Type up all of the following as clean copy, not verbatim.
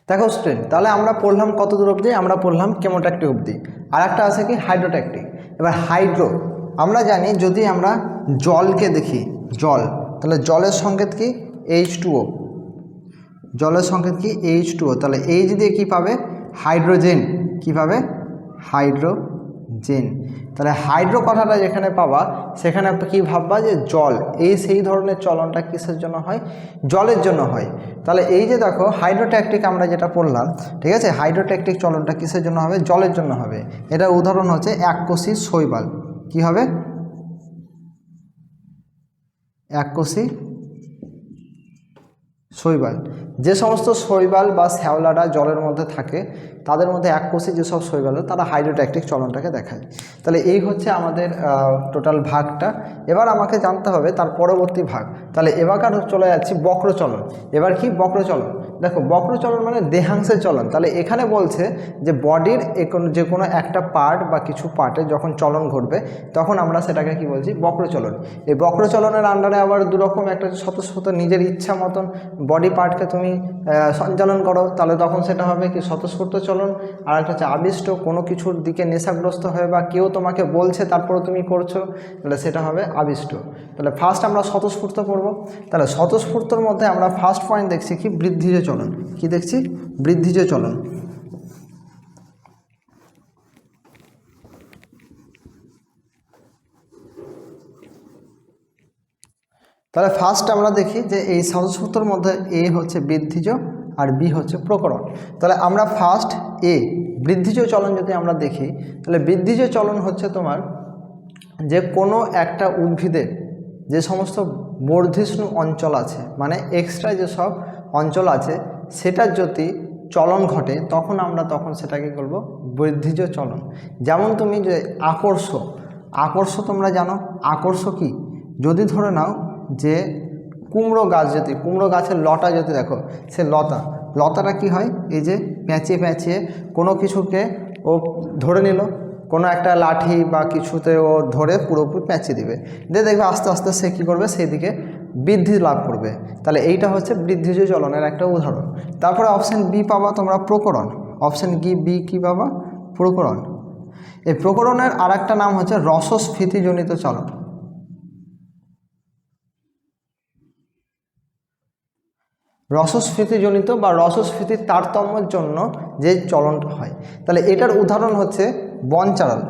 দেখো স্টুডেন্ট, তাহলে আমরা পড়লাম কত দূর অবধি? আমরা পড়লাম কেমোট্যাকটিক অবধি। আর একটা আছে কি হাইড্রোট্যাকটিক। এবার হাইড্রো আমরা জানি, যদি আমরা জলকে দেখি, জল, তাহলে জলের সংকেত কি? H2O। জলের সংকেত কি? H2O। তাহলে H দিয়ে কী পাবে? হাইড্রোজেন। কী পাবে? হাইড্রোজেন। তাহলে হাইড্রো কথাটা যেখানে পাবা সেখানে কি ভাববা যে জল, এই সেই ধরনের চলনটা কিসের জন্য হয়? জলের জন্য হয়। তাহলে এই যে দেখো হাইড্রোট্যাকটিক আমরা যেটা পড়লাম, ঠিক আছে, হাইড্রোট্যাকটিক চলনটা কিসের জন্য হবে? জলের জন্য হবে। এটার উদাহরণ হচ্ছে এককোষী শৈবাল। কি হবে? এককোষী শৈবাল। যে সমস্ত শৈবাল বা শ্যাওলাটা জলের মধ্যে থাকে তাদের মধ্যে এককোষী যেসব শৈবাল তারা হাইড্রোট্যাকটিক চলনটাকে দেখায়। তাহলে এই হচ্ছে আমাদের টোটাল ভাগটা। এবার আমাকে জানতে হবে তার পরবর্তী ভাগ। তাহলে এবার চলে যাচ্ছি বক্রচলন। এবার কি? বক্রচলন। দেখো বক্রচলন মানে দেহাংশের চলন। তাহলে এখানে বলছে যে বডির যে কোনো একটা পার্ট বা কিছু পার্টে যখন চলন ঘটবে তখন আমরা সেটাকে কি বলছি? বক্রচলন। এই বক্রচলনের আন্ডারে আবার দুরকম, একটা স্বতঃস্ফূর্ত নিজের ইচ্ছা মতন বডি পার্টকে তুমি সঞ্চালন করো, তাহলে তখন সেটা হবে কি? স্বতঃস্ফূর্ত চলন। আর একটা হচ্ছে আবিষ্ট, কোনো কিছুর দিকে নেশাগ্রস্ত হয়ে বা কেউ তোমাকে বলছে তারপরে তুমি করছো, তাহলে সেটা হবে আবিষ্ট। তাহলে ফার্স্ট আমরা স্বতঃস্ফূর্ত পড়ব। তাহলে স্বতঃস্ফূর্তর মধ্যে আমরা ফার্স্ট পয়েন্ট দেখছি কি? বৃদ্ধিজ চলন। কি দেখছি? বৃদ্ধিজ চলন। তাহলে ফার্স্ট আমরা দেখি যে এই স্বতঃস্ফূর্তর মধ্যে এ হচ্ছে বৃদ্ধিজ আর বি হচ্ছে প্রকরণ। তাহলে আমরা ফার্স্ট এ বৃদ্ধিজ চলন যদি আমরা দেখি, তাহলে বৃদ্ধিজ চলন হচ্ছে তোমার যে কোনো একটা উদ্ভিদের যে সমস্ত বর্ধিষ্ণু অঞ্চল আছে, মানে এক্সট্রা যেসব অঞ্চল আছে, সেটার যদি চলন ঘটে তখন আমরা সেটাকে বলবো বৃদ্ধিজ চলন। যেমন তুমি যে আকর্ষ তোমরা জানো আকর্ষ কি? যদি ধরে নাও যে কুমড়ো গাছ, যদি কুমড়ো গাছের লতা যদি দেখো, সে লতাটা কি হয়? এই যে প্যাঁচিয়ে প্যাঁচিয়ে কোনো কিছুকে ও ধরে নিল, কোনো একটা লাঠি বা কিছুতে ও ধরে পুরোপুরি প্যাঁচিয়ে দিবে, দিয়ে দেখবে আস্তে আস্তে সে কী করবে? সেই দিকে বৃদ্ধি লাভ করবে। তাহলে এইটা হচ্ছে বৃদ্ধিজ চলনের একটা উদাহরণ। তারপরে অপশান বি পাবা তোমরা প্রকরণ। অপশান বি কী পাবা? প্রকরণ। এই প্রকরণের আর একটা নাম হচ্ছে রসস্ফীতিজনিত চলন। রসস্ফীতিজনিত বা রসস্ফীতির তারতম্যের জন্য যে চলনটা হয়। তাহলে এটার উদাহরণ হচ্ছে বনচাঁড়াল।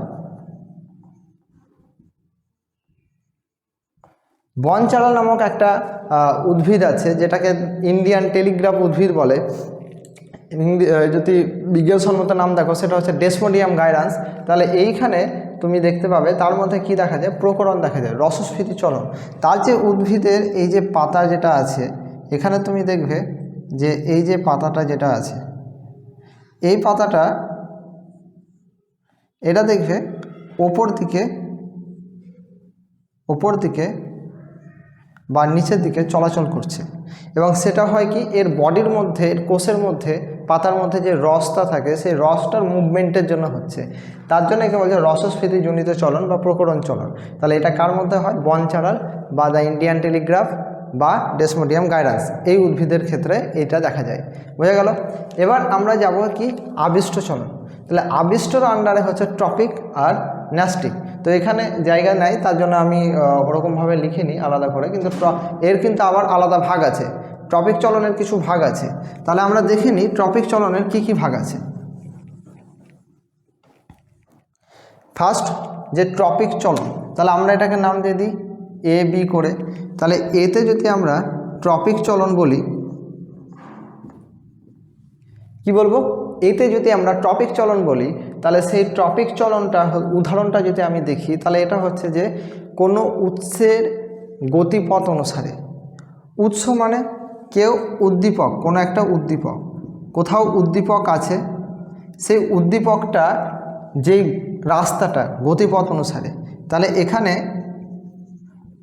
বনচাঁড়াল নামক একটা উদ্ভিদ আছে যেটাকে ইন্ডিয়ান টেলিগ্রাফ উদ্ভিদ বলে। যদি বিজ্ঞানসম্মত নাম দেখো সেটা হচ্ছে ডেসমোডিয়াম গাইরান্স। তাহলে এইখানে তুমি দেখতে পাবে তার মধ্যে কি দেখা যায়? প্রকরণ দেখা যায়, রসস্ফীতি চলন। তার যে উদ্ভিদের এই যে পাতা যেটা আছে, এখানে তুমি দেখবে যে এই যে পাতাটা যেটা আছে, এই পাতাটা এটা দেখবে ওপর দিকে বা নিচের দিকে চলাচল করছে, এবং সেটা হয় কি? এর বডির মধ্যে, এর কোষের মধ্যে, পাতার মধ্যে যে রসটা থাকে সেই রসটার মুভমেন্টের জন্য হচ্ছে। তার জন্য একে বলছে রসস্ফীতিজনিত চলন বা প্রকরণ চলন। তাহলে এটা কার মধ্যে হয়? বনচাঁড়াল বা দ্য ইন্ডিয়ান টেলিগ্রাফ বা ডেসমোডিয়াম গাইরান্স, এই উদ্ভিদের ক্ষেত্রে এটা দেখা যায়। বোঝা গেল? এবার আমরা যাব কি? আবিষ্ট চলন। তাহলে আবিষ্টর আন্ডারে হচ্ছে ট্রপিক আর ন্যাস্টিক। তো এখানে জায়গা নাই, তার জন্য আমি ওরকমভাবে লিখিনি আলাদা করে, কিন্তু এর কিন্তু আবার আলাদা ভাগ আছে। ট্রপিক চলনের কিছু ভাগ আছে। তাহলে আমরা দেখে নিই ট্রপিক চলনের কি কি ভাগ আছে। ফার্স্ট যে ট্রপিক চলন, তাহলে আমরা এটাকে নাম দিয়ে দিই এ বি করে। তাহলে এতে যদি আমরা ট্রপিক চলন বলি, কি বলবো? এতে যদি আমরা ট্রপিক চলন বলি, তাহলে সেই ট্রপিক চলনটা উদাহরণটা যদি আমি দেখি, তাহলে এটা হচ্ছে যে কোনো উৎসের গতিপথ অনুসারে। উৎস মানে কেউ উদ্দীপক, কোনো একটা উদ্দীপক, কোথাও উদ্দীপক আছে, সেই উদ্দীপকটা যেই রাস্তাটা গতিপথ অনুসারে, তাহলে এখানে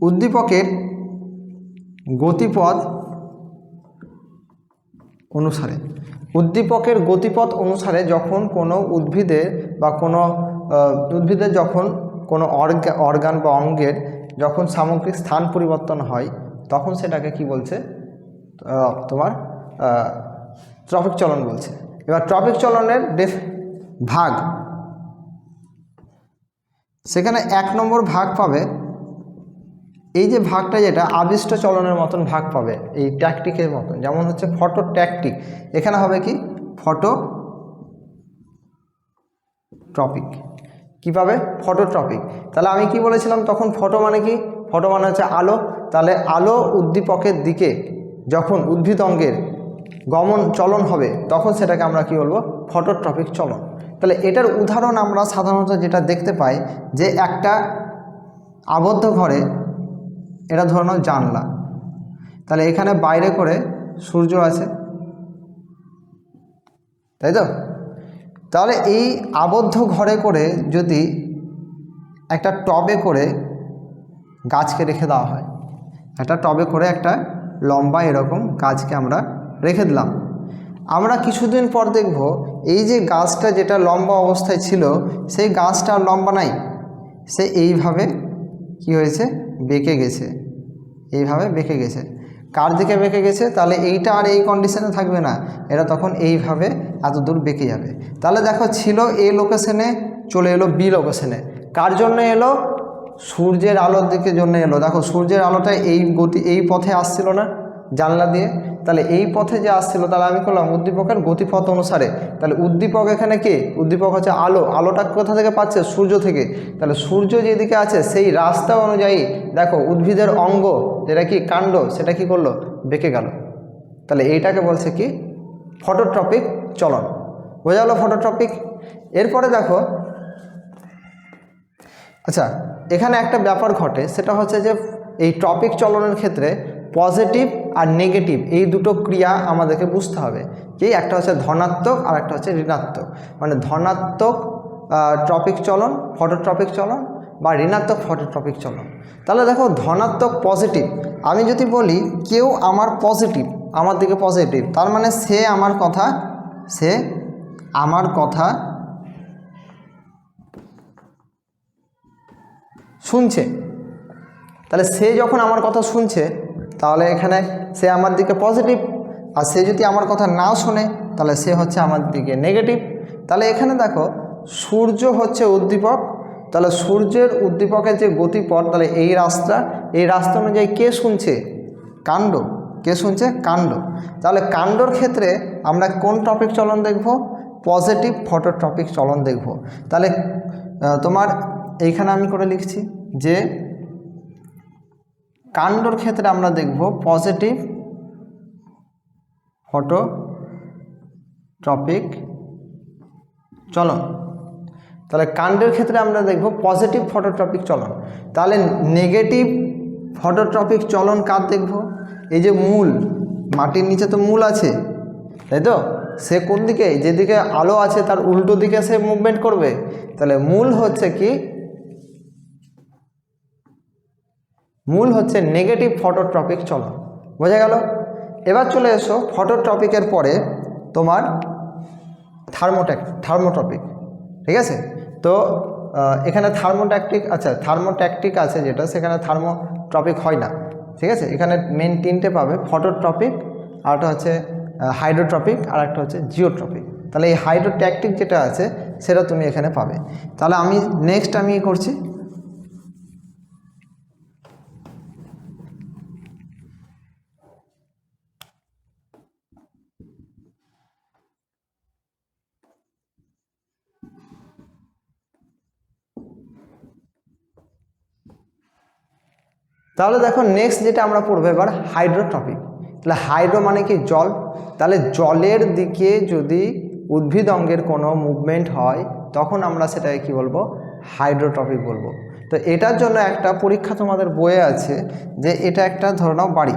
উদ্দীপকের গতিপথ অনুসারে যখন কোনো উদ্ভিদের বা কোনো উদ্ভিদের যখন কোনো অর্গান বা অঙ্গের যখন সামগ্রিক স্থান পরিবর্তন হয়, তখন সেটাকে কি বলছে? তোমার ট্রপিক চলন বলছে। এবার ট্রপিক চলনের ভাগ, সেখানে 1 নম্বর ভাগ পাবে এই যে ভাগটা, যেটা আবিষ্ট চলনের মতন ভাগ পাবে, এই ট্যাকটিকের মতন, যেমন হচ্ছে ফটো ট্যাকটিক। এখানে হবে কি ফটো ট্রপিক। কী পাবে? Phototropic. তাহলে আমি কি বলেছিলাম তখন? ফটো মানে কি? ফটো মানে হচ্ছে আলো। তাহলে আলো উদ্দীপকের দিকে যখন উদ্ভিদ অঙ্গের গমন চলন হবে তখন সেটাকে আমরা কি বলবো? ফটোট্রপিক চলন। তাহলে এটার উদাহরণ আমরা সাধারণত যেটা দেখতে পাই, যে একটা আবদ্ধ ঘরে, এটা ধরে নাও জানলা, তাহলে এখানে বাইরে করে সূর্য আছে, তাই তো? তাহলে এই আবদ্ধ ঘরে করে যদি একটা টবে করে গাছকে রেখে দেওয়া হয়, একটা টবে করে একটা লম্বা এরকম গাছকে আমরা রেখে দিলাম, আমরা কিছুদিন পর দেখব এই যে গাছটা যেটা লম্বা অবস্থায় ছিল সেই গাছটা আর লম্বা নাই, সে এইভাবে কি হয়েছে? বেঁকে গেছে, এইভাবে বেঁকে গেছে। কার দিকে বেঁকে গেছে? তাহলে এইটা আর এই কন্ডিশনে থাকবে না, এটা তখন এইভাবে এত দূর বেঁকে যাবে। তাহলে দেখো ছিল এ লোকেশনে, চলে এলো বি লোকেশনে। কার জন্য এলো? সূর্যের আলোর দিকে জন্য এলো। দেখো সূর্যের আলোটা এই পথে আসছিল না জানলা দিয়ে, তাহলে এই পথে যে আসছিল, তাহলে আমি করলাম উদ্দীপকের গতিপথ অনুসারে। তাহলে উদ্দীপক এখানে কি? উদ্দীপক হচ্ছে আলো। আলোটা কোথা থেকে পাচ্ছে? সূর্য থেকে। তাহলে সূর্য যেদিকে আছে সেই রাস্তা অনুযায়ী দেখো উদ্ভিদের অঙ্গ যেটা কি কাণ্ড, সেটা কি করলো? বেঁকে গেল। তাহলে এইটাকে বলছে কি? ফটোট্রপিক চলন। বোঝা গেল ফটোট্রপিক। এরপরে দেখো, আচ্ছা এখানে একটা ব্যাপার ঘটে, সেটা হচ্ছে যে এই ট্রপিক চলনের ক্ষেত্রে পজিটিভ আর নেগেটিভ এই দুটো ক্রিয়া আমাদেরকে বুঝতে হবে। কি? একটা হচ্ছে ধনাত্মক আর একটা হচ্ছে ঋণাত্মক। মানে ধনাত্মক ট্রপিক চলন ফটোট্রপিক চলন, বা ঋণাত্মক ফটোট্রপিক চলন। তাহলে দেখো ধনাত্মক পজিটিভ, আমি যদি বলি কেউ আমার পজিটিভ, আমার দিকে পজিটিভ, তার মানে সে আমার কথা শুনছে। তাহলে সে যখন আমার কথা শুনছে, তাহলে এখানে সে আমার দিকে পজিটিভ। আর সে যদি আমার কথা না শোনে, তাহলে সে হচ্ছে আমার দিকে নেগেটিভ। তাহলে এখানে দেখো সূর্য হচ্ছে উদ্দীপক, তাহলে সূর্যের উদ্দীপকের যে গতিপথ, তাহলে এই রাস্তা অনুযায়ী কে শুনছে? কাণ্ড। কে শুনছে? কাণ্ড। তাহলে কাণ্ডর ক্ষেত্রে আমরা কোন টপিক চলন দেখব? পজিটিভ ফটোট্রপিক চলন দেখব। তাহলে তোমার এইখানে আমি করে লিখছি যে কাণ্ডর ক্ষেত্রে আমরা দেখব পজিটিভ ফটোট্রপিক চলন। তাহলে কাণ্ডের ক্ষেত্রে আমরা দেখব পজিটিভ ফটোট্রপিক চলন। তাহলে নেগেটিভ ফটোট্রপিক চলন কার দেখব? এই যে মূল, মাটির নিচে তো মূল আছে, তাই তো? সে কোন দিকে? যেদিকে আলো আছে তার উল্টো দিকে সে মুভমেন্ট করবে। তাহলে মূল হচ্ছে কি? মূল হচ্ছে নেগেটিভ ফটোট্রপিক চলন। বোঝা গেল? এবার চলে এসো ফটোট্রপিকের পরে তোমার থার্মোট্রপিক। ঠিক আছে? তো এখানে থার্মোট্যাকটিক আছে যেটা, সেখানে থার্মোট্রপিক হয় না। ঠিক আছে? এখানে মেন 3টে পাবে, ফটোট্রপিক, আর একটা হচ্ছে হাইড্রোট্রপিক, আর একটা হচ্ছে জিওট্রপিক। তাহলে এই হাইড্রোট্যাকটিক যেটা আছে সেটা তুমি এখানে পাবে। তাহলে আমি নেক্সট করছি, তাহলে দেখো নেক্সট যেটা আমরা পড়বো এবার হাইড্রোট্রপিক। তাহলে হাইড্রো মানে কি? জল। তাহলে জলের দিকে যদি উদ্ভিদ অঙ্গের কোনো মুভমেন্ট হয় তখন আমরা সেটাকে কি বলবো? হাইড্রোট্রপিক বলবো। তো এটার জন্য একটা পরীক্ষা তোমাদের বইয়ে আছে, যে এটা একটা ধরে নাও বাড়ি,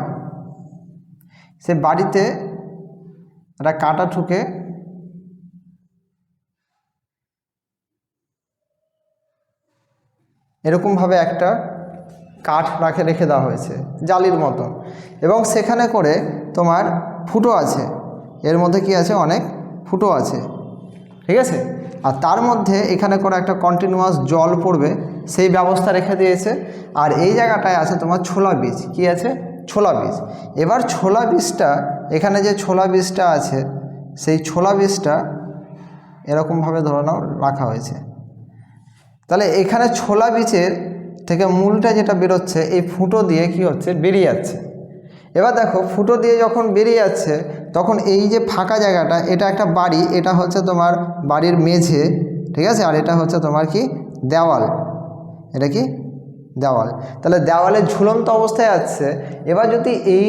সে বাড়িতে একটা কাঁটা ঠুকে এরকমভাবে একটা কাঠ রেখে দেওয়া হয়েছে জালির মতো, এবং সেখানে করে তোমার ফুটো আছে, এর মধ্যে কি আছে? অনেক ফুটো আছে। ঠিক আছে? আর তার মধ্যে এখানে করে একটা কন্টিনিউয়াস জল পড়বে সেই ব্যবস্থা রেখে দিয়েছে। আর এই জায়গাটায় আছে তোমার ছোলা বীজ। কি আছে? ছোলা বীজ। এবার ছোলা বীজটা, এখানে যে ছোলা বীজটা আছে সেই ছোলা বীজটা এরকমভাবে ধরে নাও রাখা হয়েছে। তাহলে এখানে ছোলা বীজের থেকে মূলটা যেটা বেরোচ্ছে এই ফুটো দিয়ে কি হচ্ছে, বেরিয়ে যাচ্ছে। এবার দেখো ফুটো দিয়ে যখন বেরিয়ে যাচ্ছে তখন এই যে ফাঁকা জায়গাটা, এটা একটা বাড়ি, এটা হচ্ছে তোমার বাড়ির মেঝে, ঠিক আছে, আর এটা হচ্ছে তোমার কি দেওয়াল, এটা কি দেওয়াল। তাহলে দেওয়ালের ঝুলন্ত অবস্থায় আছে। এবার যদি এই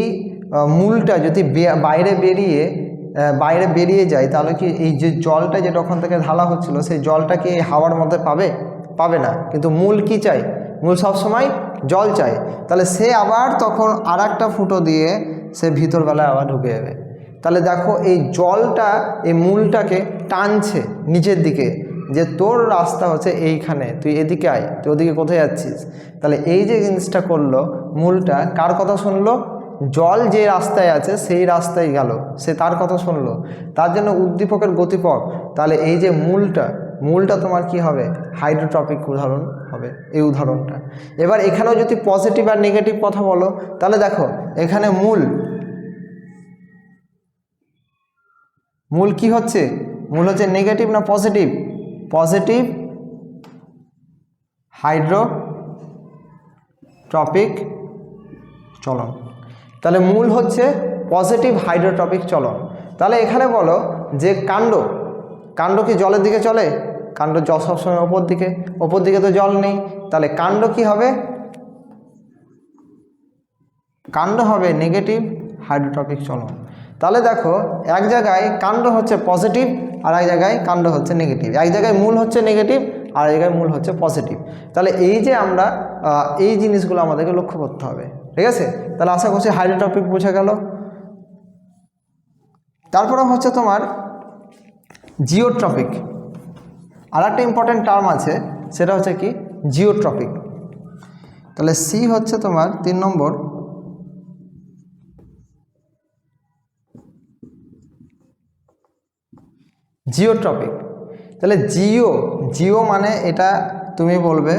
মূলটা যদি বাইরে বেরিয়ে যায় তাহলে কি এই যে জলটা যেটা ওখান থেকে ঢালা হচ্ছিল সেই জলটা কি হাওয়ার মধ্যে পাবে না। কিন্তু মূল কি চাই, মূল সবসময় জল চাই। তাহলে সে আবার তখন আর একটা ফুটো দিয়ে সে ভিতর বেলায় আবার ঢুকে যাবে। তাহলে দেখো এই জলটা এই মূলটাকে টানছে নিচের দিকে, যে তোর রাস্তা হচ্ছে এইখানে, তুই এদিকে আয়, তুই ওদিকে কোথায় যাচ্ছিস। তাহলে এই যে জিনিসটা করলো, মূলটা কার কথা শুনলো, জল যে রাস্তায় আছে সেই রাস্তায় গেল, সে তার কথা শুনলো, তার জন্য উদ্দীপকের গতিপথ। তাহলে এই যে মূলটা তোমার কি হবে, হাইড্রোট্রপিক উদাহরণ হবে এই উদাহরণটা। এবার এখানেও যদি পজিটিভ আর নেগেটিভ কথা বলো, তাহলে দেখো এখানে মূল কি হচ্ছে, মূল হচ্ছে নেগেটিভ না পজিটিভ, পজিটিভ হাইড্রোট্রপিক চলন। তাহলে মূল হচ্ছে পজিটিভ হাইড্রোট্রপিক চলন। তাহলে এখানে বলো যে কাণ্ড কি জলের দিকে চলে, কাণ্ড জল সবসময় ওপর দিকে তো জল নেই। তাহলে কাণ্ড কি হবে, কাণ্ড হবে নেগেটিভ হাইড্রোট্রপিক চলন। তাহলে দেখো এক জায়গায় কাণ্ড হচ্ছে পজিটিভ আর এক জায়গায় কাণ্ড হচ্ছে নেগেটিভ, এক জায়গায় মূল হচ্ছে নেগেটিভ আর এক জায়গায় মূল হচ্ছে পজিটিভ। তাহলে এই যে আমরা এই জিনিসগুলো আমাদেরকে লক্ষ্য করতে হবে, ঠিক আছে। তাহলে আশা করছি হাইড্রোট্রপিক বোঝা গেল। তারপরে হচ্ছে তোমার জিওট্রপিক, আর একটা ইম্পর্টেন্ট টার্ম আছে, সেটা হচ্ছে কি জিওট্রপিক। তাহলে সি হচ্ছে তোমার 3 নম্বর, জিওট্রপিক। তাহলে জিও মানে এটা তুমি বলবে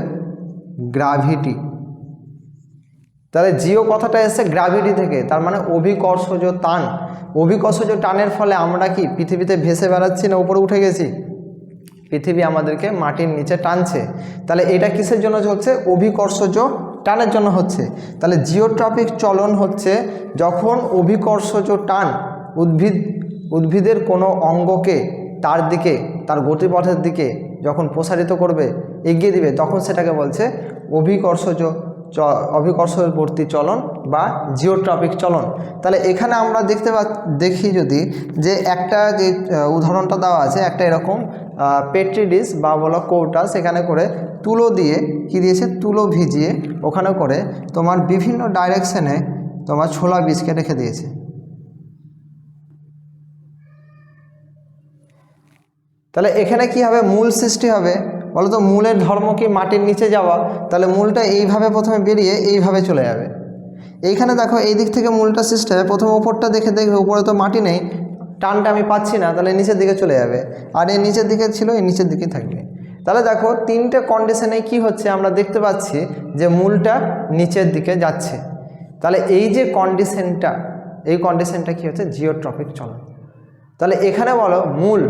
গ্র্যাভিটি। তাহলে জিও কথাটা এসছে গ্র্যাভিটি থেকে, তার মানে অভিকর্ষজ টান। অভিকর্ষজ টানের ফলে আমরা কি পৃথিবীতে ভেসে বেড়াচ্ছি না উপরে উঠে গেছি, পৃথিবী আমাদেরকে মাটির নিচে টানছে। তাহলে এটা কিসের জন্য হচ্ছে, অভিকর্ষজ টানের জন্য হচ্ছে। তাহলে জিওট্রপিক চলন হচ্ছে যখন অভিকর্ষজ টান উদ্ভিদের কোনো অঙ্গকে তার দিকে, তার গতিপথের দিকে যখন প্রসারিত করবে, এগিয়ে দিবে, তখন সেটাকে বলছে অভিকর্ষবর্তী চলন বা জিওট্রপিক চলন। তাহলে এখানে আমরা দেখি যদি যে একটা যে উদাহরণটা দেওয়া আছে, একটা এরকম পেট্রি ডিশ বা বলো কৌটা, সেখানে করে তুলো দিয়ে কি দিয়েছে, তুলো ভিজিয়ে ওখানে করে তোমার বিভিন্ন ডাইরেকশনে তোমার ছোলা বীজকে রেখে দিয়েছে। তাহলে এখানে কি হবে, মূল সৃষ্টি হবে। বলো তো মূলের ধর্ম কি মাটির নিচে যাওয়া, তাহলে মূলটা এইভাবে প্রথমে বেরিয়ে এইভাবে চলে যাবে। এইখানে দেখো এই দিক থেকে মূলটা সৃষ্টি হবে, প্রথমে ওপরটা দেখবে উপরে তো মাটি নেই, টানটা আমি পাচ্ছি না, তাহলে নিচের দিকে চলে যাবে, আর এই নিচের দিকে ছিল এই নিচের দিকেই থাকবে। তাহলে দেখো 3টে কন্ডিশনে কি হচ্ছে, আমরা দেখতে পাচ্ছি যে মূলটা নিচের দিকে যাচ্ছে। তাহলে এই যে এই কন্ডিশনটা কি হচ্ছে, জিওট্রপিক চলন। তাহলে এখানে বলো মূল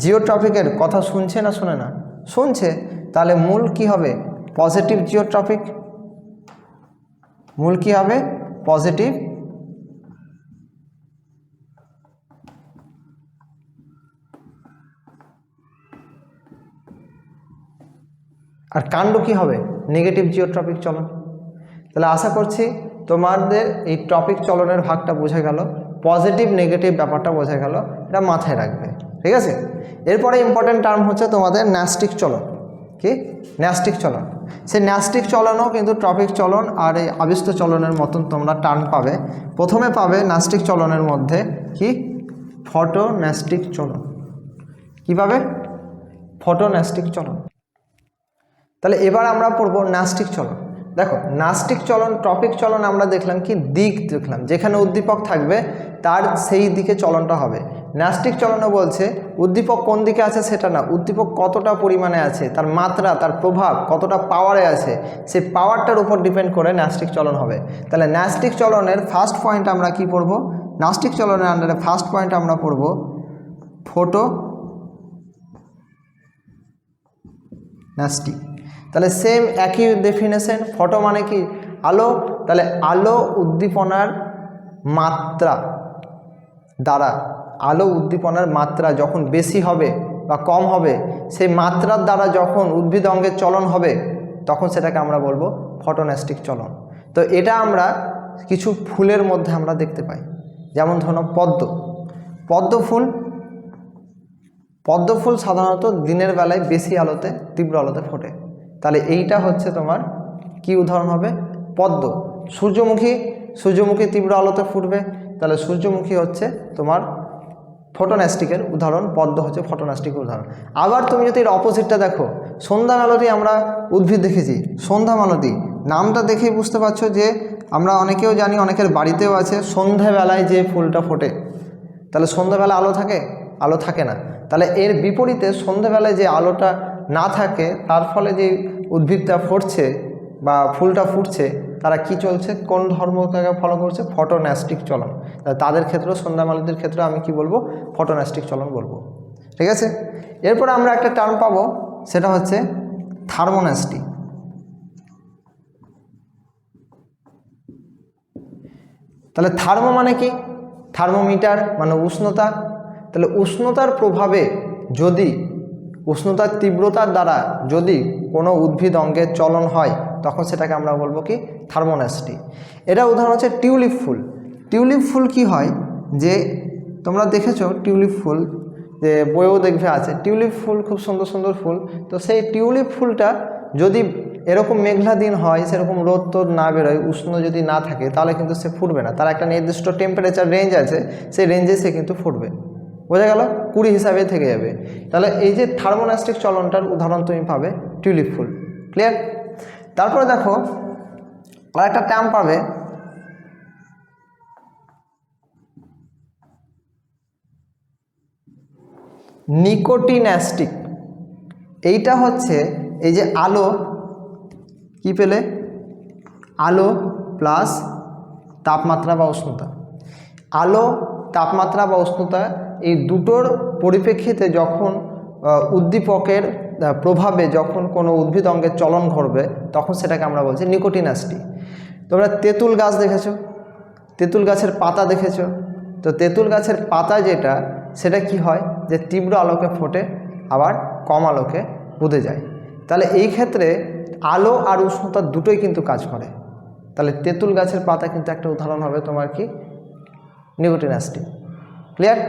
জিওট্রপিকের কথা শুনছে না শুনে না, শুনছে। তাহলে মূল কি হবে, পজিটিভ জিওট্রপিক, মূল কি হবে পজিটিভ। আর কাণ্ড কি হবে, নেগেটিভ জিওট্রপিক চলন। তাহলে আশা করছি তোমাদের এই টপিক চলনের ভাগটা বোঝা গেল, পজিটিভ নেগেটিভ ব্যাপারটা বোঝা গেল, এটা মাথায় রাখবে, ঠিক আছে। এরপরে ইম্পর্টেন্ট টার্ম হচ্ছে তোমাদের ন্যাস্টিক চলন। কি ন্যাস্টিক চলন, সেই ন্যাস্টিক চলনও কিন্তু টপিক চলন আর এই আবিষ্ট চলনের মতন তোমরা টার্ম পাবে। প্রথমে পাবে ন্যাস্টিক চলনের মধ্যে কি, ফটোন্যাস্টিক চলন। কি পাবে, ফটোন্যাস্টিক চলন। তাহলে এবার আমরা পড়ব ন্যাস্টিক চলন। দেখো ন্যাস্টিক চলন, টপিক চলন আমরা দেখলাম কি দিক দেখলাম, যেখানে উদ্দীপক থাকবে তার সেই দিকে চলনটা হবে। ন্যাস্টিক চলনও বলছে উদ্দীপক কোন দিকে আছে সেটা না, উদ্দীপক কতটা পরিমাণে আছে, তার মাত্রা, তার প্রভাব কতটা পাওয়ারে আছে, সেই পাওয়ারটার উপর ডিপেন্ড করে ন্যাস্টিক চলন হবে। তাহলে ন্যাস্টিক চলনের ফার্স্ট পয়েন্ট আমরা কি পড়ব, ন্যাস্টিক চলনের আন্ডারে ফার্স্ট পয়েন্ট আমরা পড়ব ফটোন্যাস্টিক। তাহলে সেম একই ডেফিনেশন, ফটো মানে কি আলো, তাহলে আলো উদ্দীপনার মাত্রা দ্বারা, আলো উদ্দীপনার মাত্রা যখন বেশি হবে বা কম হবে, সেই মাত্রার দ্বারা যখন উদ্ভিদ অঙ্গের চলন হবে তখন সেটাকে আমরা বলবো ফটোন্যাস্টিক চলন। তো এটা আমরা কিছু ফুলের মধ্যে আমরা দেখতে পাই, যেমন ধরো পদ্ম ফুল সাধারণত দিনের বেলায় বেশি আলোতে, তীব্র আলোতে ফোটে। তাহলে এইটা হচ্ছে তোমার কি উদাহরণ হবে? পদ্ম। সূর্যমুখী তীব্র আলোতে ফুটবে, তাহলে সূর্যমুখী হচ্ছে তোমার ফটোন্যাস্টিকের উদাহরণ, পদ্ম হচ্ছে ফটোন্যাস্টিকের উদাহরণ। আবার তুমি যদি এর অপোজিটটা দেখো, সন্ধ্যা মালতী আমরা উদ্ভিদ দেখেছি, সন্ধ্যা মালতী নামটা দেখেই বুঝতে পারছো যে আমরা অনেকেও জানি, অনেকের বাড়িতেও আছে, সন্ধ্যাবেলায় যে ফুলটা ফোটে। তাহলে সন্ধ্যাবেলা আলো থাকে? আলো থাকে না। তাহলে এর বিপরীতে সন্ধ্যাবেলায় যে আলোটা না থাকে, তার ফলে যে উদ্ভিদটা ফুটছে বা ফুলটা ফুটছে, তারা কি চলছে, কোন ধর্মটাকে ফলো করছে? ফটোন্যাস্টিক চলন। তাদের ক্ষেত্রে, সন্ধ্যামালতীর ক্ষেত্রে আমি কি বলবো? ফটোন্যাস্টিক চলন বলবো। ঠিক আছে। এরপরে আমরা একটা টার্ম পাবো, সেটা হচ্ছে থার্মোন্যাস্টিক। তাহলে থার্মো মানে কি? থার্মোমিটার মানে উষ্ণতা। তাহলে উষ্ণতার প্রভাবে যদি, উষ্ণতার তীব্রতার দ্বারা যদি কোনো উদ্ভিদ অঙ্গের চলন হয়, তখন সেটাকে আমরা বলবো কি? থার্মোন্যাস্টিক। এটা উদাহরণ হচ্ছে টিউলিপ ফুল। টিউলিপ ফুল কি হয় যে, তোমরা দেখেছো টিউলিপ ফুল, যে বইও দেখবে আছে, টিউলিপ ফুল খুব সুন্দর সুন্দর ফুল। তো সেই টিউলিপ ফুলটা যদি এরকম মেঘলা দিন হয়, সেরকম রোদ তোদ না বেরোয়, উষ্ণ যদি না থাকে, তাহলে কিন্তু সে ফুটবে না। তার একটা নির্দিষ্ট টেম্পারেচার রেঞ্জ আছে, সেই রেঞ্জে সে কিন্তু ফুটবে। বোঝা গেল? 20 হিসাবে থেকে যাবে। তাহলে এই যে থার্মোন্যাস্টিক চলনটার উদাহরণ তুমি পাবে টিউলিপ ফুল। ক্লিয়ার? তারপরে দেখো আর একটা টার্ম পাবে, নিকোটিন্যাস্টিক। এইটা হচ্ছে এই যে আলো, কি পেলে? আলো প্লাস তাপমাত্রা বা উষ্ণতা। আলো, তাপমাত্রা বা উষ্ণতা, এই দুটোর পরিপ্রেক্ষিতে যখন উদ্দীপকের প্রভাবে যখন কোনো উদ্ভিদ অঙ্গের চলন ঘটবে, তখন সেটাকে আমরা বলছি নিকোটিন্যাস্টিক। তোমরা তেঁতুল গাছ দেখেছো, তেঁতুল গাছের পাতা দেখেছো। তো তেঁতুল গাছের পাতা যেটা, সেটা কি হয় যে তীব্র আলোকে ফোটে, আবার কম আলোকে বুঝে যায়। তাহলে এই ক্ষেত্রে আলো আর উষ্ণতা দুটোই কিন্তু কাজ করে। তাহলে তেঁতুল গাছের পাতা কিন্তু একটা উদাহরণ হবে তোমার কি? নিকোটিন্যাস্টিক। ক্লিয়ার?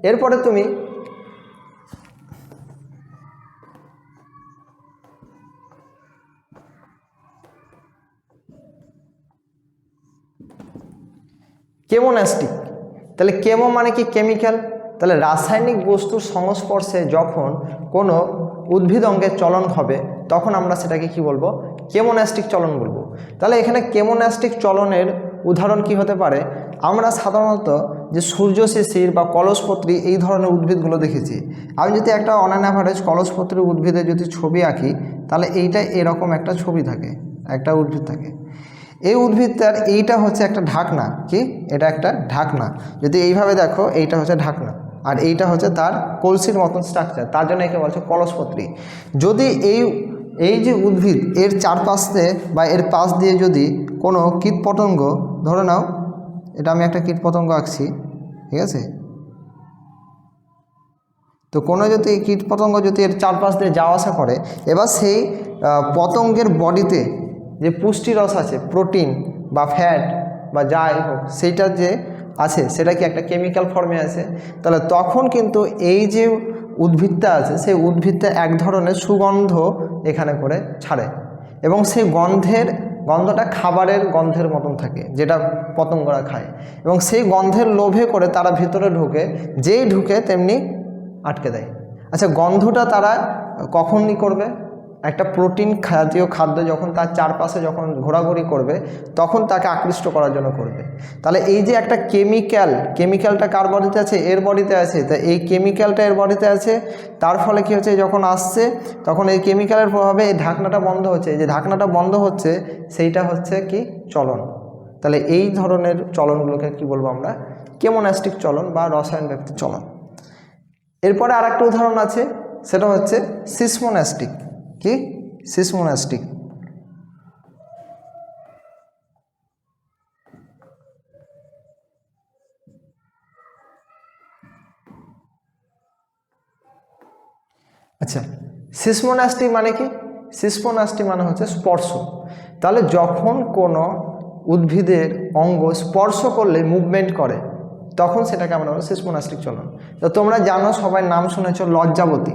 এরপরে তুমি কেমোন্যাস্টিক। তাহলে কেমো মানে কি? কেমিক্যাল। তাহলে রাসায়নিক বস্তুর সংস্পর্শে যখন কোনো উদ্ভিদ অঙ্গের চলন হবে, তখন আমরা সেটাকে কি বলবো? কেমোন্যাস্টিক চলন বলবো। তাহলে এখানে কেমোন্যাস্টিক চলনের উদাহরণ কি হতে পারে? আমরা সাধারণত যে সূর্য শিশির বা কলসপত্রী এই ধরনের উদ্ভিদগুলো দেখেছি। আমি যদি একটা অন অ্যান অ্যাভারেজ কলসপত্রী উদ্ভিদের যদি ছবি আঁকি, তাহলে এইটা এরকম একটা ছবি থাকে, একটা উদ্ভিদ থাকে। এই উদ্ভিদটার এইটা হচ্ছে একটা ঢাকনা। কি? এটা একটা ঢাকনা। যদি এইভাবে দেখো, এইটা হচ্ছে ঢাকনা, আর এইটা হচ্ছে তার কলসির মতন স্ট্রাকচার, তার জন্য একে বলছে কলসপত্রী। যদি এই যে উদ্ভিদ, এর চারপাশে বা এর পাশ দিয়ে যদি কোনো কীটপতঙ্গ, ধরে নাও এটা আমি একটা কীটপতঙ্গ আঁকছি, ঠিক আছে? তো কোনো যদি কীটপতঙ্গ যদি এর চারপাশ দিয়ে যাওয়া আসা করে, এবার সেই পতঙ্গের বডিতে যে পুষ্টিরস আছে, প্রোটিন বা ফ্যাট বা যাই হোক, সেইটা যে আছে, সেটা কি একটা কেমিক্যাল ফর্মে আছে। তাহলে তখন কিন্তু এই যে উদ্ভিদটা আছে, সেই উদ্ভিদটা এক ধরনের সুগন্ধ এখানে করে ছাড়ে, এবং সেই গন্ধটা খাবারের গন্ধের মতন থাকে, যেটা পতঙ্গরা খায়, এবং সেই গন্ধের লোভে করে তারা ভিতরে ঢুকে, যেই ঢুকে তেমনি আটকে দেয়। আচ্ছা, গন্ধটা তারা কখনই করবে? একটা প্রোটিন জাতীয় খাদ্য যখন তার চারপাশে যখন ঘোরাঘুরি করবে, তখন তাকে আকৃষ্ট করার জন্য করবে। তাহলে এই যে একটা কেমিক্যালটা কার বডিতে আছে? এর বডিতে আছে। তা এই কেমিক্যালটা এর বডিতে আছে, তার ফলে কী হচ্ছে, যখন আসছে তখন এই কেমিক্যালের প্রভাবে এই ঢাকনাটা বন্ধ হচ্ছে। এই যে ঢাকনাটা বন্ধ হচ্ছে, সেইটা হচ্ছে কি? চলন। তাহলে এই ধরনের চলনগুলোকে কি বলবো আমরা? কেমোন্যাস্টিক চলন বা রসায়ন ভিত্তিক চলন। এরপরে আর একটা উদাহরণ আছে, সেটা হচ্ছে সিসমোনাস্টিক। কি? সিসমোনাস্টিক। আচ্ছা, সিসমোনাস্টিক মানে কি? সিসমোনাস্টিক মানে হচ্ছে স্পর্শ। তাহলে যখন কোনো উদ্ভিদের অঙ্গ স্পর্শ করলে মুভমেন্ট করে, তখন সেটাকে আমরা বলি সিসমোনাস্টিক চলন। তো তোমরা জানো, সবাই নাম শুনেছ লজ্জাবতী।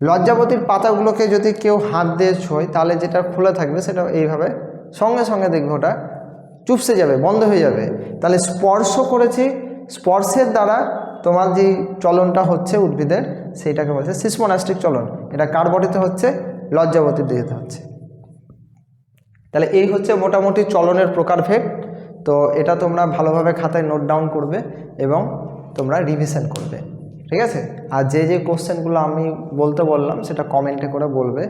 লজ্জাবতীর পাতাগুলোকে যদি কেউ হাত দিয়ে ছোঁয়, তাহলে যেটা খুলে থাকবে সেটা এইভাবে সঙ্গে সঙ্গে দেখবে ওটা চুপসে যাবে, বন্ধ হয়ে যাবে। তাহলে স্পর্শ করেছি, স্পর্শের দ্বারা তোমার যে চলনটা হচ্ছে উদ্ভিদের, সেইটাকে বলছে সিসমোনাস্টিক চলন। এটা কার বডিতে হচ্ছে? লজ্জাবতীর দিকে হচ্ছে। তাহলে এই হচ্ছে মোটামুটি চলনের প্রকারভেদ। তো এটা তোমরা ভালোভাবে খাতায় নোট ডাউন করবে এবং তোমরা রিভিশন করবে, ঠিক আছে? আর যে কোশ্চেনগুলো আমি বলতে বললাম সেটা কমেন্টে করে বলবে।